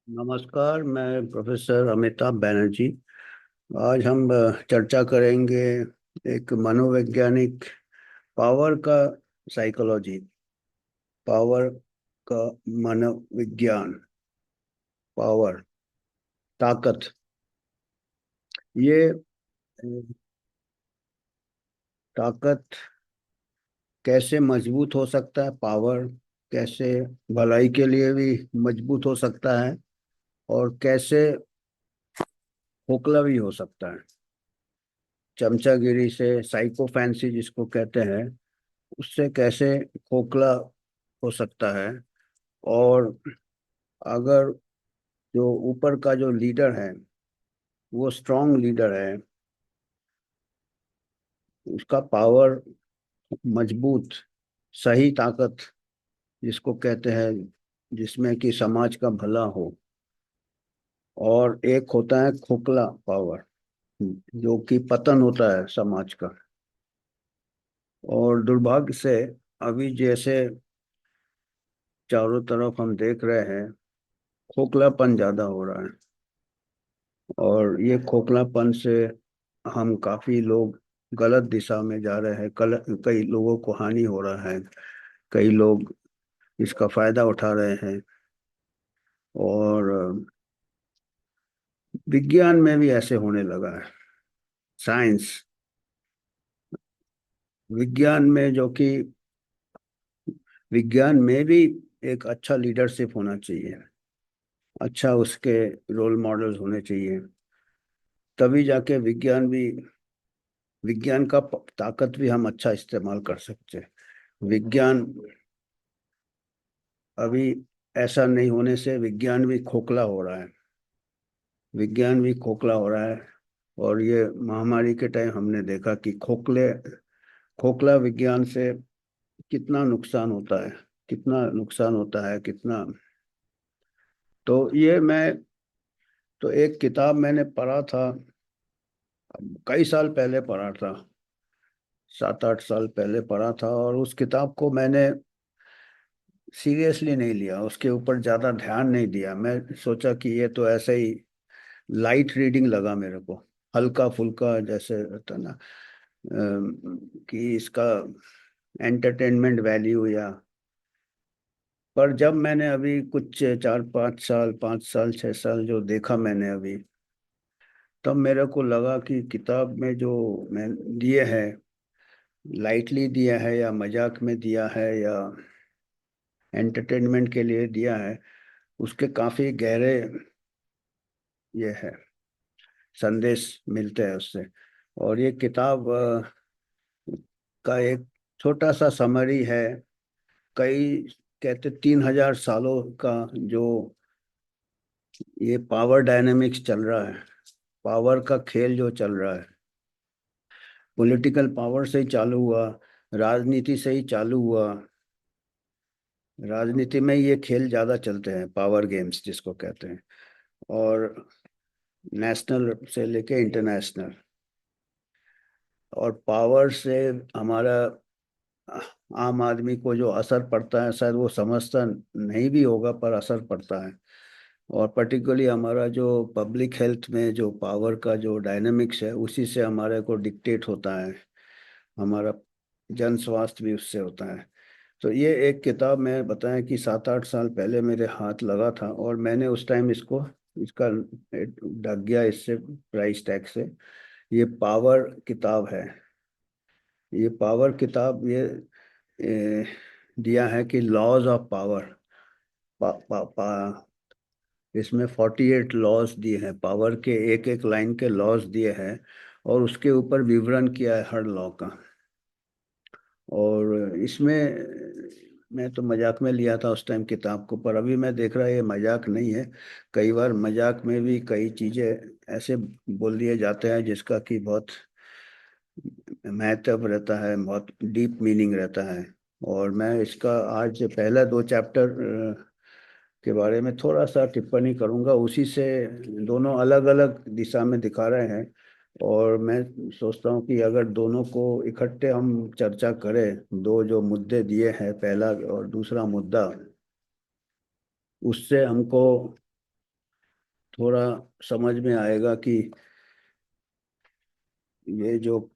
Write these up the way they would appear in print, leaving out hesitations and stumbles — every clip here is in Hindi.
नमस्कार, मैं प्रोफेसर अमिताभ बनर्जी। आज हम चर्चा करेंगे एक मनोवैज्ञानिक पावर का साइकोलॉजी, पावर का मनोविज्ञान, पावर, ताकत। ये ताकत कैसे मजबूत हो सकता है, पावर कैसे भलाई के लिए भी मजबूत हो सकता है और कैसे खोखला भी हो सकता है। चमचागिरी से, साइको फैंसी जिसको कहते हैं, उससे कैसे खोखला हो सकता है। और अगर जो ऊपर का जो लीडर है वो स्ट्रांग लीडर है, उसका पावर मजबूत, सही ताकत जिसको कहते हैं, जिसमें कि समाज का भला हो। और एक होता है खोखला पावर, जो कि पतन होता है समाज का। और दुर्भाग्य से अभी जैसे चारों तरफ हम देख रहे हैं, खोखलापन ज्यादा हो रहा है। और ये खोखलापन से हम काफी लोग गलत दिशा में जा रहे हैं। कई लोगों को हानि हो रहा है, कई लोग इसका फायदा उठा रहे हैं। और विज्ञान में भी ऐसे होने लगा है। साइंस, विज्ञान में, जो कि विज्ञान में भी एक अच्छा लीडरशिप होना चाहिए, अच्छा उसके रोल मॉडल्स होने चाहिए। तभी जाके विज्ञान का ताकत भी हम अच्छा इस्तेमाल कर सकते हैं। विज्ञान अभी ऐसा नहीं होने से विज्ञान भी खोखला हो रहा है, विज्ञान भी खोखला हो रहा है। और ये महामारी के टाइम हमने देखा कि खोखला विज्ञान से कितना नुकसान होता है, कितना नुकसान होता है, कितना। तो ये मैं तो एक किताब मैंने पढ़ा था, कई साल पहले पढ़ा था, 7-8 साल पहले पढ़ा था। और उस किताब को मैंने सीरियसली नहीं लिया, उसके ऊपर ज्यादा ध्यान नहीं दिया। मैं सोचा कि ये तो ऐसे ही लाइट रीडिंग लगा मेरे को, हल्का फुल्का जैसे होता है ना, कि इसका एंटरटेनमेंट वैल्यू या। पर जब मैंने अभी कुछ 4-5 साल, 5 साल 6 साल जो देखा मैंने अभी, तब मेरे को लगा कि किताब में जो मैं दिए है, लाइटली दिया है या मजाक में दिया है या एंटरटेनमेंट के लिए दिया है, उसके काफी गहरे ये है, संदेश मिलते हैं उससे। और ये किताब का एक छोटा सा समरी है। कई कहते 3,000 सालों का जो ये पावर डायनेमिक्स चल रहा है, पावर का खेल जो चल रहा है, पॉलिटिकल पावर से ही चालू हुआ, राजनीति से ही चालू हुआ। राजनीति में ये खेल ज्यादा चलते हैं, पावर गेम्स जिसको कहते हैं। और नेशनल से लेके इंटरनेशनल। और पावर से हमारा आम आदमी को जो असर पड़ता है, शायद वो समझता नहीं भी होगा, पर असर पड़ता है। और पर्टिकुलरली हमारा जो पब्लिक हेल्थ में जो पावर का जो डायनेमिक्स है, उसी से हमारे को डिक्टेट होता है। हमारा जन स्वास्थ्य भी उससे होता है। तो ये एक किताब में बताया कि 7-8 साल पहले मेरे हाथ लगा था, और मैंने उस टाइम इसको, इसका ढक गया इससे, प्राइस टैग से। ये पावर किताब है। ये पावर किताब ये दिया है कि लॉज ऑफ पावर, पा, पा, पा, इसमें 48 लॉज दिए हैं, पावर के एक एक लाइन के लॉज दिए हैं। और उसके ऊपर विवरण किया है हर लॉ का। और इसमें मैं तो मजाक में लिया था उस टाइम किताब को, पर अभी मैं देख रहा ये मजाक नहीं है। कई बार मजाक में भी कई चीजें ऐसे बोल दिए जाते हैं जिसका कि बहुत महत्व रहता है, बहुत डीप मीनिंग रहता है। और मैं इसका आज पहला 2 चैप्टर के बारे में थोड़ा सा टिप्पणी करूंगा। उसी से दोनों अलग अलग दिशा में दिखा रहे हैं। और मैं सोचता हूँ कि अगर दोनों को इकट्ठे हम चर्चा करें, दो जो मुद्दे दिए हैं, पहला और दूसरा मुद्दा, उससे हमको थोड़ा समझ में आएगा कि ये जो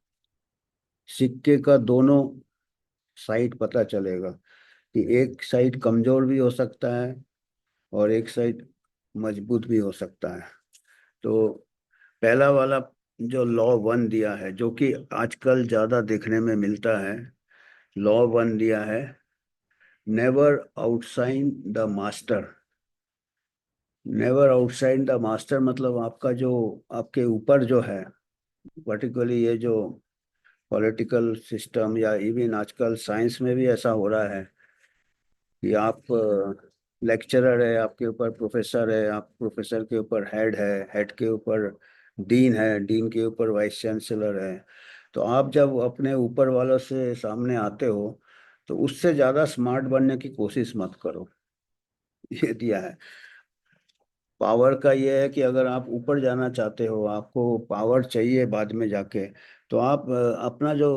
सिक्के का दोनों साइड पता चलेगा कि एक साइड कमजोर भी हो सकता है और एक साइड मजबूत भी हो सकता है। तो पहला वाला जो लॉ वन दिया है, जो कि आजकल ज्यादा देखने में मिलता है, लॉ वन दिया है, never outshine the master. Never outshine the master मतलब आपका जो, आपके ऊपर जो है, पर्टिकुलरली ये जो पॉलिटिकल सिस्टम या इवन आजकल साइंस में भी ऐसा हो रहा है कि आप लेक्चरर है, आपके ऊपर प्रोफेसर है, आप प्रोफेसर के ऊपर हेड है, हेड के ऊपर डीन है, डीन के ऊपर वाइस चांसलर है। तो आप जब अपने ऊपर वालों से सामने आते हो तो उससे ज़्यादा स्मार्ट बनने की कोशिश मत करो। ये दिया है। पावर का ये है कि अगर आप ऊपर जाना चाहते हो, आपको पावर चाहिए बाद में जाके, तो आप अपना जो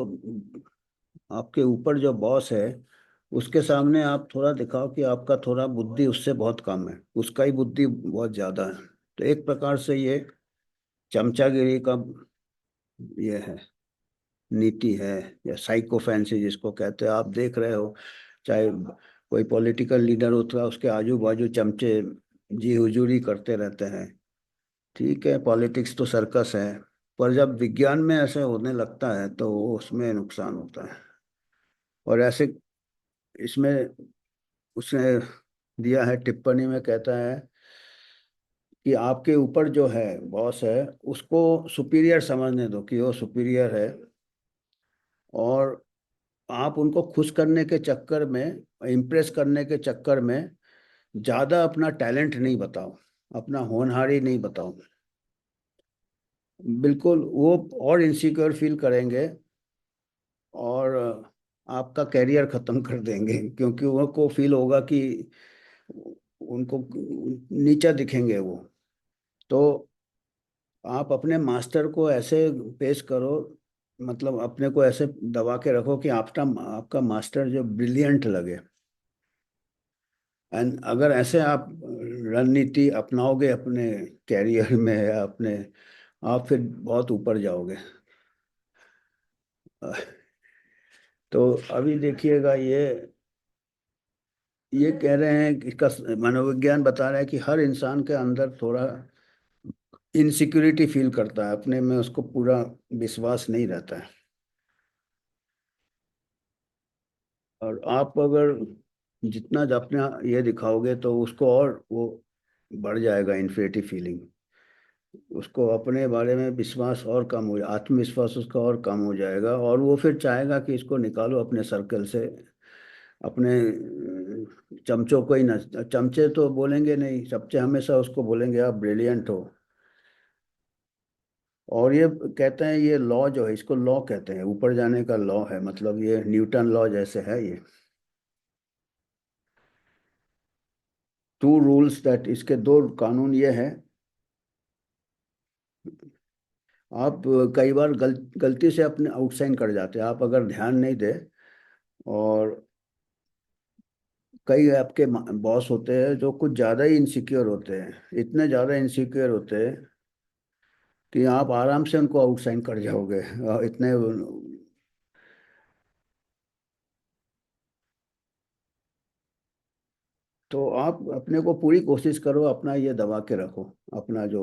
आपके ऊपर जो बॉस है उसके सामने आप थोड़ा दिखाओ कि आपका थोड़ा बुद्धि उससे बहुत कम है, उसका ही बुद्धि बहुत ज्यादा है। तो एक प्रकार से ये चमचागिरी का ये है, नीति है, या साइकोफेंसी जिसको कहते हैं। आप देख रहे हो, चाहे कोई पॉलिटिकल लीडर होता है, उसके आजू बाजू चमचे जी हुजूरी करते रहते हैं। ठीक है, पॉलिटिक्स तो सर्कस है, पर जब विज्ञान में ऐसे होने लगता है तो उसमें नुकसान होता है। और ऐसे इसमें उसने दिया है टिप्पणी में, कहता है कि आपके ऊपर जो है बॉस है उसको सुपीरियर समझने दो कि वो सुपीरियर है, और आप उनको खुश करने के चक्कर में, इम्प्रेस करने के चक्कर में ज्यादा अपना टैलेंट नहीं बताओ, अपना होनहारी नहीं बताओ। बिल्कुल, वो और इनसिक्योर फील करेंगे और आपका कैरियर खत्म कर देंगे, क्योंकि वो को फील होगा कि उनको नीचा दिखेंगे वो। तो आप अपने मास्टर को ऐसे पेश करो, मतलब अपने को ऐसे दबा के रखो कि आपका आपका मास्टर जो ब्रिलियंट लगे। एंड अगर ऐसे आप रणनीति अपनाओगे अपने कैरियर में या अपने, आप फिर बहुत ऊपर जाओगे। तो अभी देखिएगा, ये कह रहे हैं कि इसका मनोविज्ञान बता रहा है कि हर इंसान के अंदर थोड़ा इनसिक्योरिटी फील करता है, अपने में उसको पूरा विश्वास नहीं रहता है। और आप अगर जितना अपना ये दिखाओगे तो उसको और वो बढ़ जाएगा इन्फिनिटी फीलिंग, उसको अपने बारे में विश्वास और कम हो, आत्मविश्वास उसका और कम हो जाएगा, और वो फिर चाहेगा कि इसको निकालो अपने सर्कल से, अपने चमचों को ही न, चमचे तो बोलेंगे नहीं, चमचे हमेशा उसको बोलेंगे आप ब्रिलियंट हो। और ये कहते हैं, ये लॉ जो है इसको लॉ कहते हैं, ऊपर जाने का लॉ है, मतलब ये न्यूटन लॉ जैसे है ये। टू रूल्स दैट, इसके दो कानून ये है। आप कई बार गलती से अपने आउटसाइन कर जाते हैं, आप अगर ध्यान नहीं दे, और कई आपके बॉस होते हैं जो कुछ ज़्यादा ही इनसिक्योर होते हैं, इतने ज़्यादा इनसिक्योर होते हैं कि आप आराम से उनको आउटसाइन कर जाओगे, इतने। तो आप अपने को पूरी कोशिश करो, अपना ये दबा के रखो, अपना जो।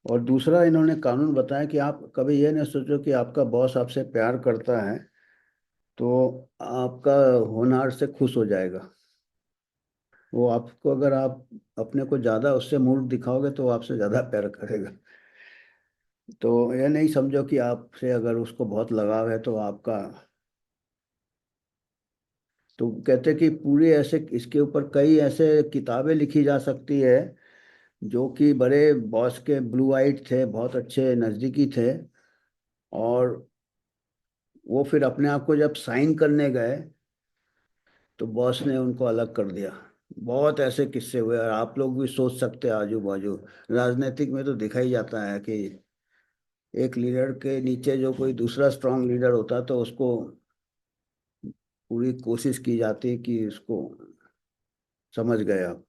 और दूसरा इन्होंने कानून बताया कि आप कभी ये नहीं सोचो कि आपका बॉस आपसे प्यार करता है तो आपका होनहार से खुश हो जाएगा। वो आपको, अगर आप अपने को ज्यादा उससे मूड दिखाओगे तो वो आपसे ज्यादा प्यार करेगा। तो ये नहीं समझो कि आपसे अगर उसको बहुत लगाव है तो आपका। तो कहते कि पूरी ऐसे इसके ऊपर कई ऐसे किताबें लिखी जा सकती है, जो कि बड़े बॉस के ब्लू आइट थे, बहुत अच्छे नज़दीकी थे, और वो फिर अपने आप को जब साइन करने गए तो बॉस ने उनको अलग कर दिया। बहुत ऐसे किस्से हुए, और आप लोग भी सोच सकते हैं आजू बाजू। राजनीतिक में तो दिखाई जाता है कि एक लीडर के नीचे जो कोई दूसरा स्ट्रांग लीडर होता है तो उसको पूरी कोशिश की जाती है कि उसको, समझ गए आप।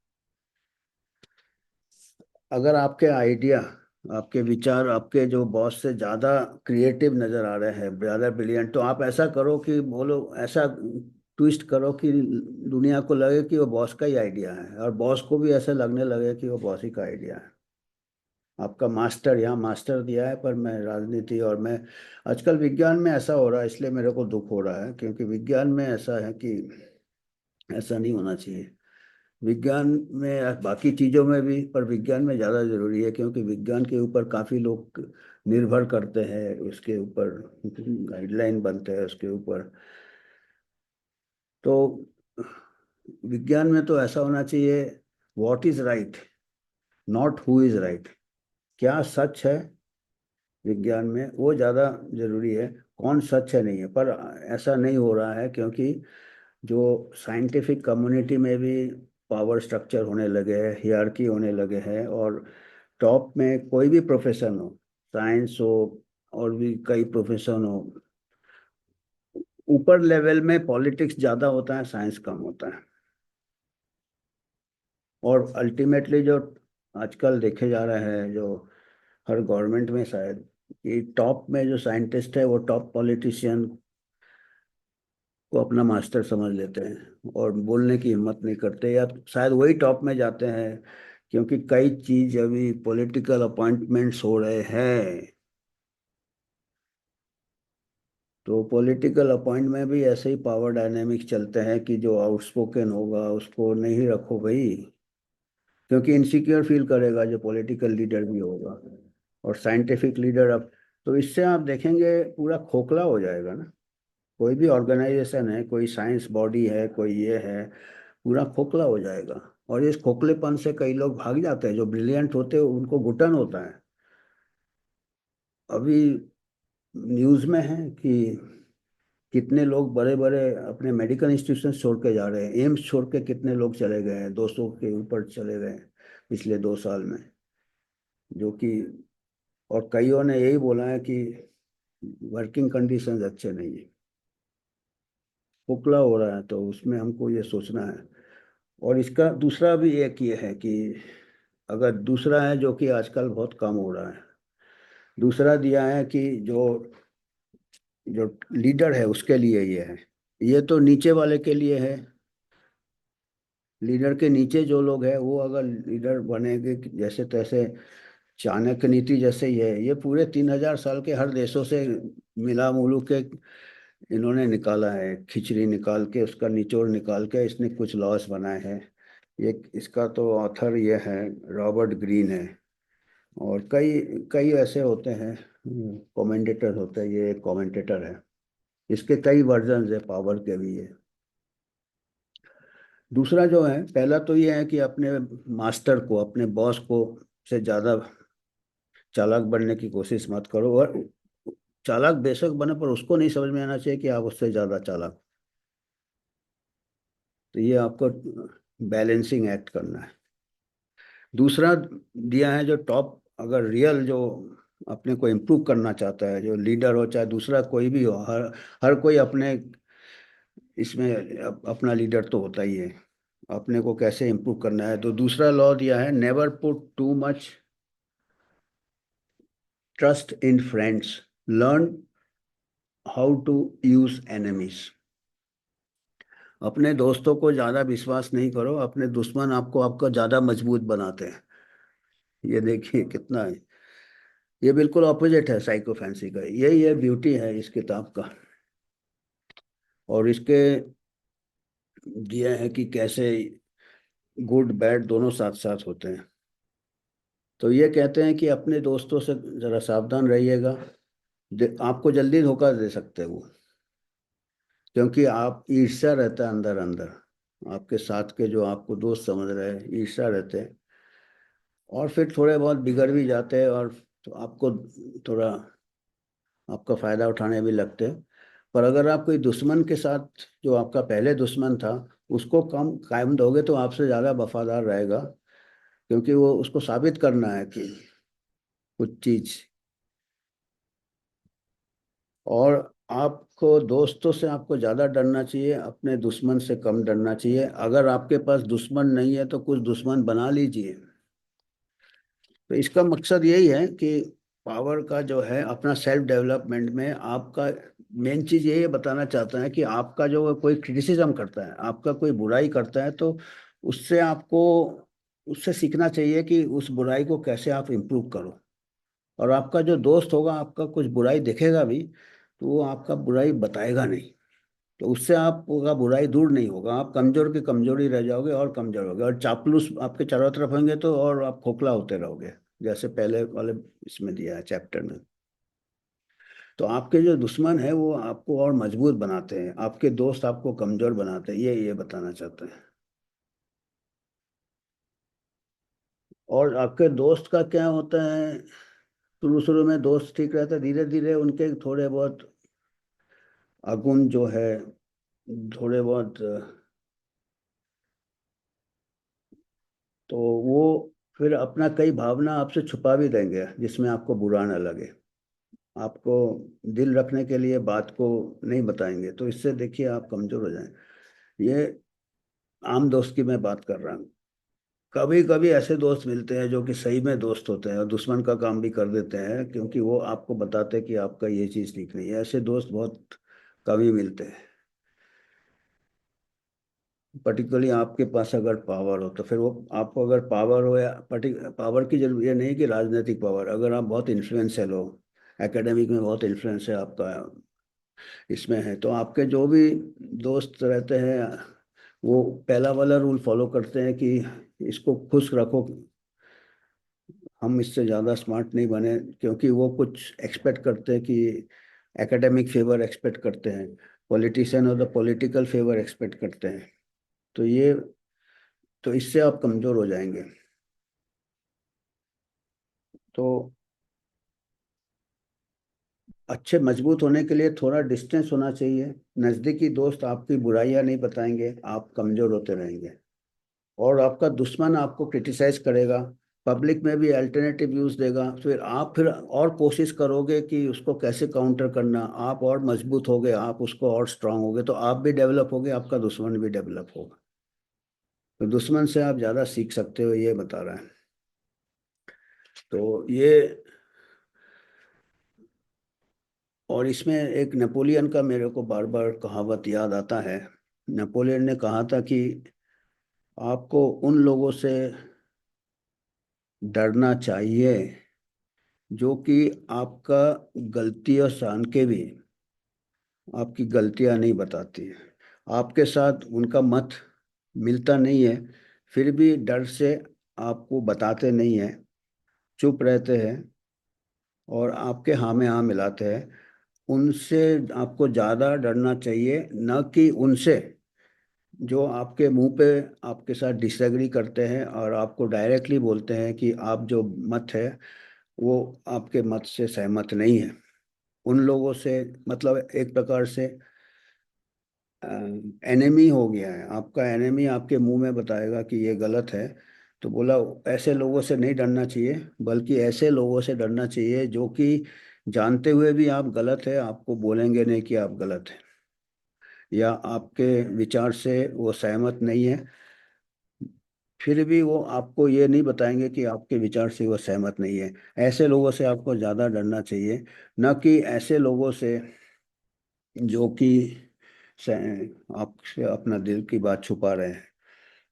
अगर आपके आइडिया, आपके विचार आपके जो बॉस से ज़्यादा क्रिएटिव नज़र आ रहे हैं, ज़्यादा ब्रिलियंट, तो आप ऐसा करो कि बोलो, ऐसा ट्विस्ट करो कि दुनिया को लगे कि वो बॉस का ही आइडिया है, और बॉस को भी ऐसा लगने लगे कि वो बॉस ही का आइडिया है। आपका मास्टर, यहाँ मास्टर दिया है, पर मैं राजनीति और मैं आजकल विज्ञान में ऐसा हो रहा है, इसलिए मेरे को दुख हो रहा है, क्योंकि विज्ञान में ऐसा है कि ऐसा नहीं होना चाहिए। विज्ञान में, बाकी चीज़ों में भी, पर विज्ञान में ज़्यादा जरूरी है, क्योंकि विज्ञान के ऊपर काफ़ी लोग निर्भर करते हैं, उसके ऊपर गाइडलाइन बनते हैं उसके ऊपर। तो विज्ञान में तो ऐसा होना चाहिए, what is right, not who is right. क्या सच है विज्ञान में, वो ज़्यादा जरूरी है, कौन सच है नहीं है। पर ऐसा नहीं हो रहा है, क्योंकि जो साइंटिफिक कम्युनिटी में भी पावर स्ट्रक्चर होने लगे हैं, हियरकी होने लगे हैं, और टॉप में कोई भी प्रोफेशन हो, साइंस हो और भी कई प्रोफेशन हो, ऊपर लेवल में पॉलिटिक्स ज़्यादा होता है, साइंस कम होता है। और अल्टीमेटली जो आजकल देखे जा रहे हैं, जो हर गवर्नमेंट में शायद, कि टॉप में जो साइंटिस्ट है वो टॉप पॉलिटिशियन को अपना मास्टर समझ लेते हैं और बोलने की हिम्मत नहीं करते, या शायद वही टॉप में जाते हैं, क्योंकि कई चीज अभी पॉलिटिकल अपॉइंटमेंट्स हो रहे हैं। तो पॉलिटिकल अपॉइंट में भी ऐसे ही पावर डायनेमिक्स चलते हैं कि जो आउटस्पोकन होगा उसको नहीं रखो भाई, क्योंकि इनसिक्योर फील करेगा जो पॉलिटिकल लीडर भी होगा, और साइंटिफिक लीडर। अब तो इससे आप देखेंगे पूरा खोखला हो जाएगा ना। कोई भी ऑर्गेनाइजेशन है, कोई साइंस बॉडी है, कोई ये है, पूरा खोखला हो जाएगा। और इस खोखलेपन से कई लोग भाग जाते हैं, जो ब्रिलियंट होते हैं उनको घुटन होता है। अभी न्यूज़ में है कि कितने लोग बड़े बड़े अपने मेडिकल इंस्टीट्यूशन छोड़ के जा रहे हैं, एम्स छोड़ के कितने लोग चले गए हैं, 200 के ऊपर चले गए हैं पिछले 2 साल में। जो कि, और कईयों ने यही बोला है कि वर्किंग कंडीशंस अच्छे नहीं है, खोखला हो रहा है। तो उसमें हमको ये सोचना है। और इसका दूसरा भी एक ये है कि, अगर दूसरा है जो कि आजकल बहुत कम हो रहा है, दूसरा दिया है कि जो जो लीडर है उसके लिए ये है। ये तो नीचे वाले के लिए है, लीडर के नीचे जो लोग हैं वो अगर लीडर बनेंगे जैसे तैसे, चाणक्य नीति जैसे ही है, ये पूरे 3,000 साल के हर देशों से मिला मुलू के इन्होंने निकाला है, खिचड़ी निकाल के, उसका निचोड़ निकाल के इसने कुछ लॉस बनाए हैं। ये, इसका तो ऑथर ये है, रॉबर्ट ग्रीन है। और कई कई ऐसे होते हैं, कमेंटेटर होते हैं, ये कमेंटेटर है। इसके कई वर्जन है, पावर के भी है। दूसरा जो है, पहला तो ये है कि अपने मास्टर को, अपने बॉस को से ज्यादा चालाक बनने की कोशिश मत करो। और चालाक बेशक बने, पर उसको नहीं समझ में आना चाहिए कि आप उससे ज्यादा चालाक। तो ये आपको बैलेंसिंग एक्ट करना है। दूसरा दिया है, जो टॉप, अगर रियल जो अपने को इम्प्रूव करना चाहता है, जो लीडर हो चाहे दूसरा कोई भी हो, हर हर कोई अपने इसमें अपना लीडर तो होता ही है। अपने को कैसे इम्प्रूव करना है, तो दूसरा लॉ दिया है, never put too much trust in friends, learn how to use enemies. अपने दोस्तों को ज्यादा विश्वास नहीं करो, अपने दुश्मन आपको आपका ज्यादा मजबूत बनाते हैं। ये देखिए कितना है, ये बिल्कुल ऑपोजिट है साइकोफैंसी का, यही है ब्यूटी है इस किताब का। और इसके दिया है कि कैसे गुड बैड दोनों साथ साथ होते हैं। तो ये कहते हैं कि अपने दोस्तों से जरा सावधान रहिएगा, आपको जल्दी धोखा दे सकते हैं वो, क्योंकि आप, ईर्ष्या रहता है अंदर अंदर, आपके साथ के जो आपको दोस्त समझ रहे हैं ईर्ष्या रहते हैं, और फिर थोड़े बहुत बिगड़ भी जाते हैं, और तो आपको थोड़ा आपका फायदा उठाने भी लगते हैं। पर अगर आप कोई दुश्मन के साथ, जो आपका पहले दुश्मन था, उसको कम कायम दोगे तो आपसे ज्यादा वफादार रहेगा, क्योंकि वो उसको साबित करना है कि कुछ चीज। और आपको दोस्तों से आपको ज्यादा डरना चाहिए, अपने दुश्मन से कम डरना चाहिए। अगर आपके पास दुश्मन नहीं है तो कुछ दुश्मन बना लीजिए, तो इसका मकसद यही है कि पावर का जो है अपना सेल्फ डेवलपमेंट में आपका मेन चीज यही बताना चाहता है कि आपका जो कोई क्रिटिसिज्म करता है, आपका कोई बुराई करता है, तो उससे आपको उससे सीखना चाहिए कि उस बुराई को कैसे आप इम्प्रूव करो। और आपका जो दोस्त होगा, आपका कुछ बुराई देखेगा भी तो वो आपका बुराई बताएगा नहीं, तो उससे आपका बुराई दूर नहीं होगा, आप कमजोर के कमजोरी रह जाओगे और कमजोर होगे, और चापलूस आपके चारों तरफ होंगे तो और आप खोखला होते रहोगे, जैसे पहले वाले इसमें दिया है चैप्टर में। तो आपके जो दुश्मन है वो आपको और मजबूत बनाते हैं, आपके दोस्त आपको कमजोर बनाते हैं, ये बताना चाहते हैं। और आपके दोस्त का क्या होता है, शुरू शुरू में दोस्त ठीक रहता है, धीरे धीरे उनके थोड़े बहुत अवगुण जो है, थोड़े बहुत तो वो फिर अपना कई भावना आपसे छुपा भी देंगे जिसमें आपको बुरा ना लगे, आपको दिल रखने के लिए बात को नहीं बताएंगे, तो इससे देखिए आप कमजोर हो जाएं। ये आम दोस्त की मैं बात कर रहा हूँ। कभी कभी ऐसे दोस्त मिलते हैं जो कि सही में दोस्त होते हैं और दुश्मन का काम भी कर देते हैं, क्योंकि वो आपको बताते हैं कि आपका ये चीज़ ठीक नहीं है, ऐसे दोस्त बहुत कम ही मिलते हैं। पर्टिकुलरली आपके पास अगर पावर हो तो फिर वो आपको, अगर पावर हो या पावर की जरूरी, ये नहीं कि राजनीतिक पावर, अगर आप बहुत इन्फ्लुएंशियल हो, एकेडमिक में बहुत इन्फ्लुएंस है आपका, इसमें है, तो आपके जो भी दोस्त रहते हैं वो पहला वाला रूल फॉलो करते हैं कि इसको खुश रखो, हम इससे ज़्यादा स्मार्ट नहीं बने, क्योंकि वो कुछ एक्सपेक्ट करते हैं कि एकेडमिक फेवर एक्सपेक्ट करते हैं, पॉलिटिशियन और द पॉलिटिकल फेवर एक्सपेक्ट करते हैं। तो ये, तो इससे आप कमज़ोर हो जाएंगे। तो अच्छे मजबूत होने के लिए थोड़ा डिस्टेंस होना चाहिए, नज़दीकी दोस्त आपकी बुराइयां नहीं बताएंगे, आप कमज़ोर होते रहेंगे। और आपका दुश्मन आपको क्रिटिसाइज करेगा, पब्लिक में भी अल्टरनेटिव व्यूज देगा, फिर आप फिर और कोशिश करोगे कि उसको कैसे काउंटर करना, आप और मजबूत होगे, आप उसको और स्ट्रांग होगे, तो आप भी डेवलप होगे, आपका दुश्मन भी डेवलप होगा। तो दुश्मन से आप ज़्यादा सीख सकते हो, ये बता रहा है। तो ये, और इसमें एक नेपोलियन का मेरे को बार बार कहावत याद आता है। नेपोलियन ने कहा था कि आपको उन लोगों से डरना चाहिए जो कि आपका गलतियां सहन के भी आपकी गलतियां नहीं बताती है, आपके साथ उनका मत मिलता नहीं है, फिर भी डर से आपको बताते नहीं है, चुप रहते हैं और आपके हाँ में हाँ मिलाते हैं। उनसे आपको ज़्यादा डरना चाहिए, न कि उनसे जो आपके मुंह पे आपके साथ डिसएग्री करते हैं और आपको डायरेक्टली बोलते हैं कि आप जो मत है वो आपके मत से सहमत नहीं है। उन लोगों से, मतलब एक प्रकार से एनेमी हो गया है, आपका एनेमी आपके मुंह में बताएगा कि ये गलत है। तो बोला ऐसे लोगों से नहीं डरना चाहिए, बल्कि ऐसे लोगों से डरना चाहिए जो कि जानते हुए भी आप गलत है, आपको बोलेंगे नहीं कि आप गलत है, या आपके विचार से वो सहमत नहीं है, फिर भी वो आपको ये नहीं बताएंगे कि आपके विचार से वो सहमत नहीं है। ऐसे लोगों से आपको ज़्यादा डरना चाहिए, न कि ऐसे लोगों से जो कि आपसे अपना दिल की बात छुपा रहे हैं।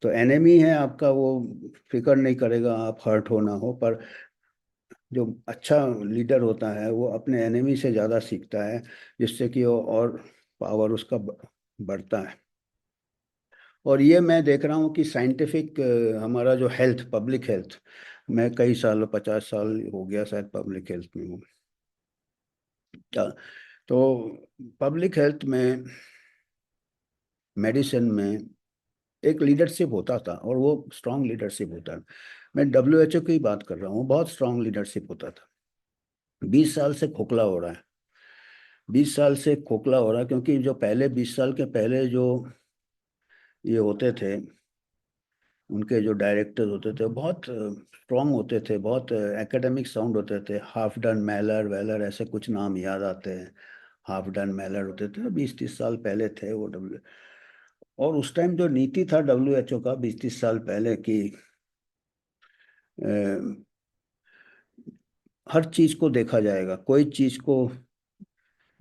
तो एनिमी है आपका, वो फिक्र नहीं करेगा आप हर्ट हो ना हो, पर जो अच्छा लीडर होता है वो अपने एनिमी से ज़्यादा सीखता है, जिससे कि वो और पावर उसका बढ़ता है। और ये मैं देख रहा हूँ कि साइंटिफिक, हमारा जो हेल्थ, पब्लिक हेल्थ, मैं कई साल, 50 साल हो गया शायद पब्लिक हेल्थ में हूँ। तो पब्लिक हेल्थ में, मेडिसिन में एक लीडरशिप होता था, और वो स्ट्रांग लीडरशिप होता है। मैं WHO की बात कर रहा हूँ, बहुत स्ट्रांग लीडरशिप होता था। 20 साल से खोखला हो रहा है, 20 साल से खोखला हो रहा है, क्योंकि जो पहले 20 साल के पहले जो ये होते थे, उनके जो डायरेक्टर होते थे बहुत स्ट्रांग होते थे, बहुत एकेडमिक साउंड होते थे, हाफ डन मैलर वेलर ऐसे कुछ नाम याद आते हैं। हाफ डन मैलर होते थे, 20-30 साल पहले थे वो डब्ल्यू। और उस टाइम जो नीति था WHO का 20-30 साल पहले की, हर चीज को देखा जाएगा, कोई चीज को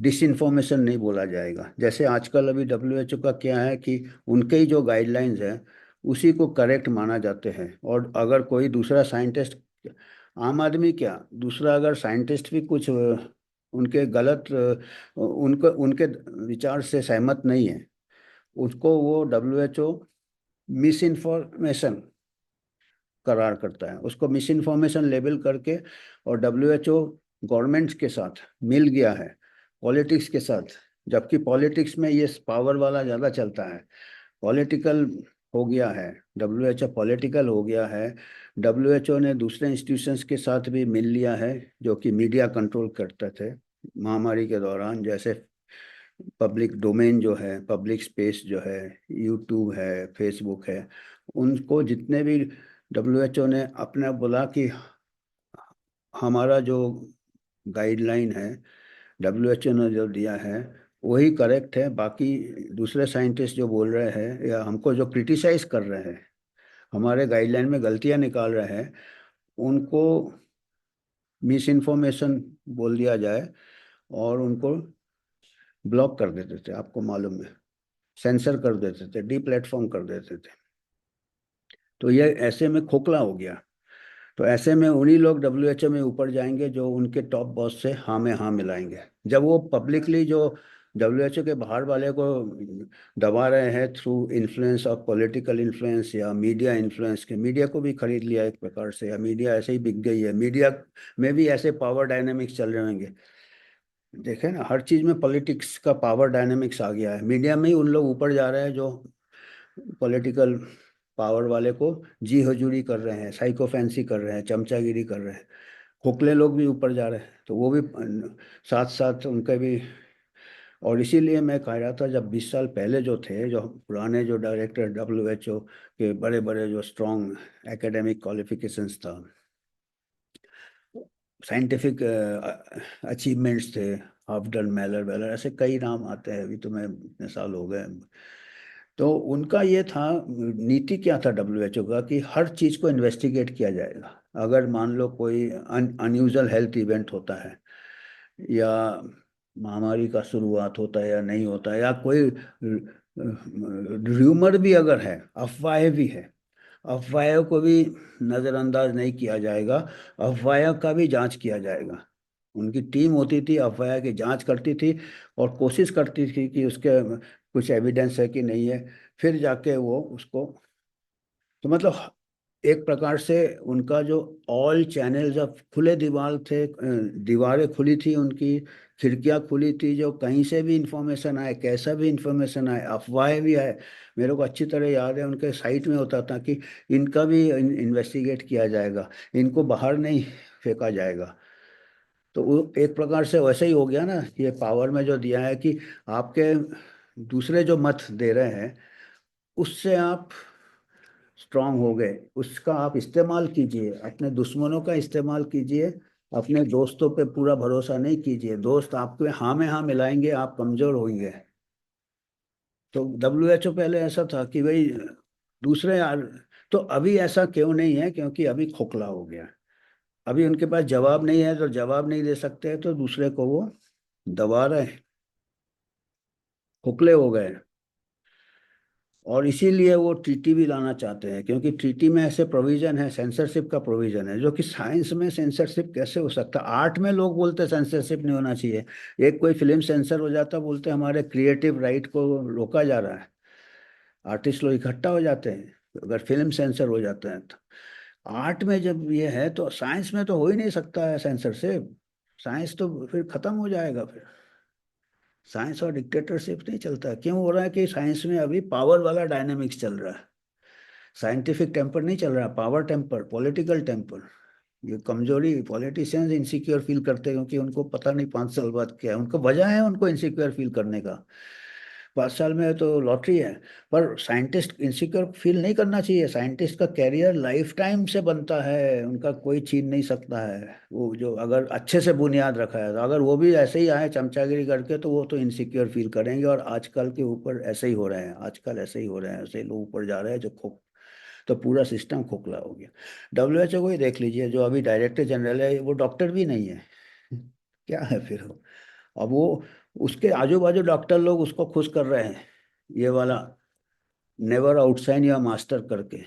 डिसइंफॉर्मेशन नहीं बोला जाएगा। जैसे आजकल अभी डब्ल्यूएचओ का क्या है कि उनके ही जो गाइडलाइंस हैं उसी को करेक्ट माना जाते हैं। और अगर कोई दूसरा साइंटिस्ट, आम आदमी क्या, दूसरा अगर साइंटिस्ट भी कुछ उनके गलत उनके उनके विचार से सहमत नहीं है, उसको वो डब्ल्यूएचओ मिस इन्फॉर्मेशन करार करता है, उसको मिस इन्फॉर्मेशन लेबल करके। और डब्ल्यूएचओ गवर्नमेंट्स के साथ मिल गया है, पॉलिटिक्स के साथ, जबकि पॉलिटिक्स में ये पावर वाला ज़्यादा चलता है। पॉलिटिकल हो गया है, डब्ल्यूएचओ पॉलिटिकल हो गया है। डब्ल्यूएचओ ने दूसरे इंस्टीट्यूशंस के साथ भी मिल लिया है जो कि मीडिया कंट्रोल करते थे महामारी के दौरान। जैसे पब्लिक डोमेन जो है, पब्लिक स्पेस जो है, यूट्यूब है, फेसबुक है, उनको जितने भी डब्ल्यूएचओ ने अपना बोला कि हमारा जो गाइडलाइन है डब्ल्यूएचओ ने जो दिया है वही करेक्ट है। बाकी दूसरे साइंटिस्ट जो बोल रहे हैं या हमको जो क्रिटिसाइज कर रहे हैं, हमारे गाइडलाइन में गलतियां निकाल रहे हैं, उनको मिस इन्फॉर्मेशन बोल दिया जाए और उनको ब्लॉक कर देते थे। आपको मालूम है, सेंसर कर देते थे, डी प्लेटफॉर्म कर देते थे। तो ये ऐसे में खोखला हो गया। तो ऐसे में उन्हीं लोग डब्ल्यूएचओ में ऊपर जाएंगे जो उनके टॉप बॉस से हाँ में हाँ मिलाएंगे। जब वो पब्लिकली जो डब्ल्यूएचओ के बाहर वाले को दबा रहे हैं through influence of political influence या मीडिया इन्फ्लुएंस के, मीडिया को भी खरीद लिया एक प्रकार से, या मीडिया ऐसे ही बिक गई है, मीडिया में भी ऐसे पावर डायनेमिक्स चल रहे होंगे। देखे ना, हर चीज में पॉलिटिक्स का पावर डायनेमिक्स आ गया है। मीडिया में ही उन लोग ऊपर जा रहे हैं जो पॉलिटिकल पावर वाले को जी हजूरी कर रहे हैं, साइको फैंसी कर रहे हैं, चमचागिरी कर रहे हैं। खोखले लोग भी ऊपर जा रहे हैं, तो वो भी साथ साथ उनके भी। और इसीलिए मैं कह रहा था, जब 20 साल पहले जो थे, जो पुराने जो डायरेक्टर डब्ल्यूएचओ के बड़े बड़े जो स्ट्रॉन्ग एकेडमिक क्वालिफिकेशंस था, साइंटिफिक अचीवमेंट्स थे, हाफडन, मैलर वेलर, ऐसे कई नाम आते हैं, अभी तो मैं इतने साल हो गए। तो उनका ये था, नीति क्या था डब्ल्यूएचओ का कि हर चीज को इन्वेस्टिगेट किया जाएगा। अगर मान लो कोई अनयूजुअल हेल्थ इवेंट होता है, या महामारी का शुरुआत होता है या नहीं होता है, या कोई र्यूमर भी अगर है, अफवाहें भी है, अफवाहों को भी नज़रअंदाज नहीं किया जाएगा। अफवाह का भी जांच किया जाएगा। उनकी टीम होती थी, अफवाह की जांच करती थी और कोशिश करती थी कि उसके कुछ एविडेंस है कि नहीं है, फिर जाके वो उसको। तो मतलब एक प्रकार से उनका जो ऑल चैनल्स ऑफ खुले दीवार थे, दीवारें खुली थी उनकी, खिड़कियां खुली थी, जो कहीं से भी इंफॉर्मेशन आए, कैसा भी इंफॉर्मेशन आए, अफवाहें भी आए। मेरे को अच्छी तरह याद है उनके साइट में होता था कि इनका भी इन्वेस्टिगेट किया जाएगा, इनको बाहर नहीं फेंका जाएगा। तो वो एक प्रकार से वैसे ही हो गया ना, ये पावर में जो दिया है कि आपके दूसरे जो मत दे रहे हैं उससे आप स्ट्रांग हो गए, उसका आप इस्तेमाल कीजिए, अपने दुश्मनों का इस्तेमाल कीजिए। अपने दोस्तों पे पूरा भरोसा नहीं कीजिए, दोस्त आपके हाँ में हाँ मिलाएंगे, आप कमजोर होंगे। तो डब्ल्यूएचओ पहले ऐसा था कि भाई दूसरे यार। तो अभी ऐसा क्यों नहीं है? क्योंकि अभी खोखला हो गया। अभी उनके पास जवाब नहीं है, तो जवाब नहीं दे सकते, तो दूसरे को वो दबा रहे हैं, खोखले हो गए। और इसीलिए वो ट्रीटी भी लाना चाहते हैं, क्योंकि ट्रीटी में ऐसे प्रोविजन है, सेंसरशिप का प्रोविजन है, जो कि साइंस में सेंसरशिप कैसे हो सकता है? आर्ट में लोग बोलते हैं सेंसरशिप नहीं होना चाहिए। एक कोई फिल्म सेंसर हो जाता, बोलते हैं हमारे क्रिएटिव राइट को रोका जा रहा है। आर्टिस्ट लोग इकट्ठा हो जाते हैं अगर फिल्म सेंसर हो जाता है तो। आर्ट में जब ये है तो साइंस में तो हो ही नहीं सकता है सेंसरशिप। साइंस तो फिर खत्म हो जाएगा फिर। साइंस और डिक्टेटरशिप नहीं चलता। क्यों हो रहा है कि साइंस में अभी पावर वाला डायनेमिक्स चल रहा है। साइंटिफिक टेम्पर नहीं चल रहा, पावर टेम्पर, पॉलिटिकल टेम्पर। ये कमजोरी पॉलिटिशियंस इनसिक्योर फील करते हैं, क्योंकि उनको पता नहीं 5 साल बाद क्या है। उनको वजह है उनको इनसिक्योर फील करने का। 5 साल में तो लॉटरी है। पर साइंटिस्ट इनसिक्योर फील नहीं करना चाहिए। साइंटिस्ट का कैरियर लाइफ टाइम से बनता है, उनका कोई छीन नहीं सकता है। वो जो अगर अच्छे से बुनियाद रखा है, तो अगर वो भी ऐसे ही आए चमचागिरी करके, तो वो तो इनसिक्योर फील करेंगे। और आजकल के ऊपर ऐसे ही हो रहे हैं, आजकल ऐसे ही हो रहे हैं, ऐसे ही लोग ऊपर जा रहे हैं जो तो पूरा सिस्टम खोखला हो गया। WHO को ही देख लीजिए, जो अभी डायरेक्टर जनरल है वो डॉक्टर भी नहीं है। क्या है फिर वो? अब वो उसके आजू बाजू डॉक्टर लोग उसको खुश कर रहे हैं, ये वाला नेवर आउटसाइन या मास्टर करके।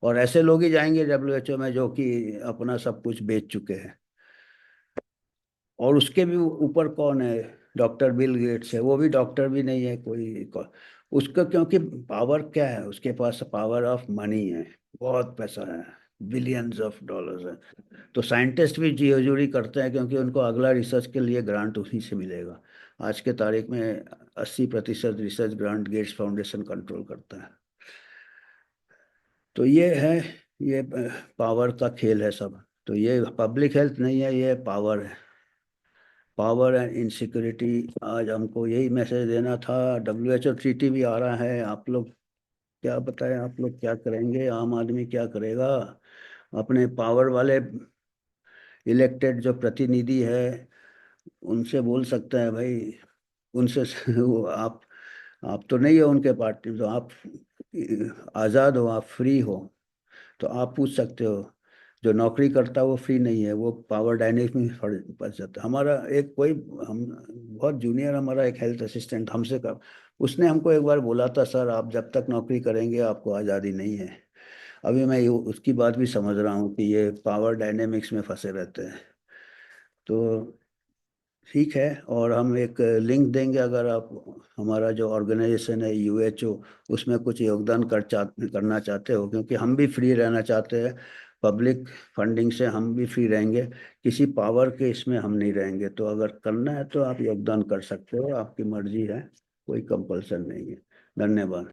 और ऐसे लोग ही जाएंगे WHO में जो कि अपना सब कुछ बेच चुके हैं। और उसके भी ऊपर कौन है? डॉक्टर बिल गेट्स है, वो भी डॉक्टर भी नहीं है उसका, क्योंकि पावर क्या है उसके पास? पावर ऑफ मनी है, बहुत पैसा है, बिलियंस ऑफ डॉलर्स है। तो साइंटिस्ट भी जी हजूरी करते हैं, क्योंकि उनको अगला रिसर्च के लिए ग्रांट उन्हीं से मिलेगा। आज के तारीख में 80% research grant Gates Foundation control करता है। तो ये है, ये पावर का खेल है सब। तो ये पब्लिक हेल्थ नहीं है, ये पावर है। Power and insecurity. आज हमको यही मैसेज देना था। WHO ट्रीटी भी आ रहा है, आप लोग क्या बताएं, आप लोग क्या करेंगे, आम आदमी क्या करेगा? अपने पावर वाले इलेक्टेड जो प्रतिनिधि है उनसे बोल सकते हैं भाई, उनसे वो आप तो नहीं हो उनके पार्टी में, तो आप आज़ाद हो, आप फ्री हो, तो आप पूछ सकते हो। जो नौकरी करता है वो फ्री नहीं है, वो पावर डायनेमिक में फंस जाता है। हमारा एक कोई, हम बहुत जूनियर, हमारा एक हेल्थ असिस्टेंट हमसे का, उसने हमको एक बार बोला था, सर आप जब तक नौकरी करेंगे आपको आज़ादी नहीं है। अभी मैं उसकी बात भी समझ रहा हूँ कि ये पावर डायनेमिक्स में फंसे रहते हैं। तो ठीक है। और हम एक लिंक देंगे, अगर आप हमारा जो ऑर्गेनाइजेशन है WHO, उसमें कुछ योगदान करना चाहते हो, क्योंकि हम भी फ्री रहना चाहते हैं। पब्लिक फंडिंग से हम भी फ्री रहेंगे, किसी पावर के इसमें हम नहीं रहेंगे। तो अगर करना है तो आप योगदान कर सकते हो, आपकी मर्जी है, कोई कंपल्सन नहीं है। धन्यवाद।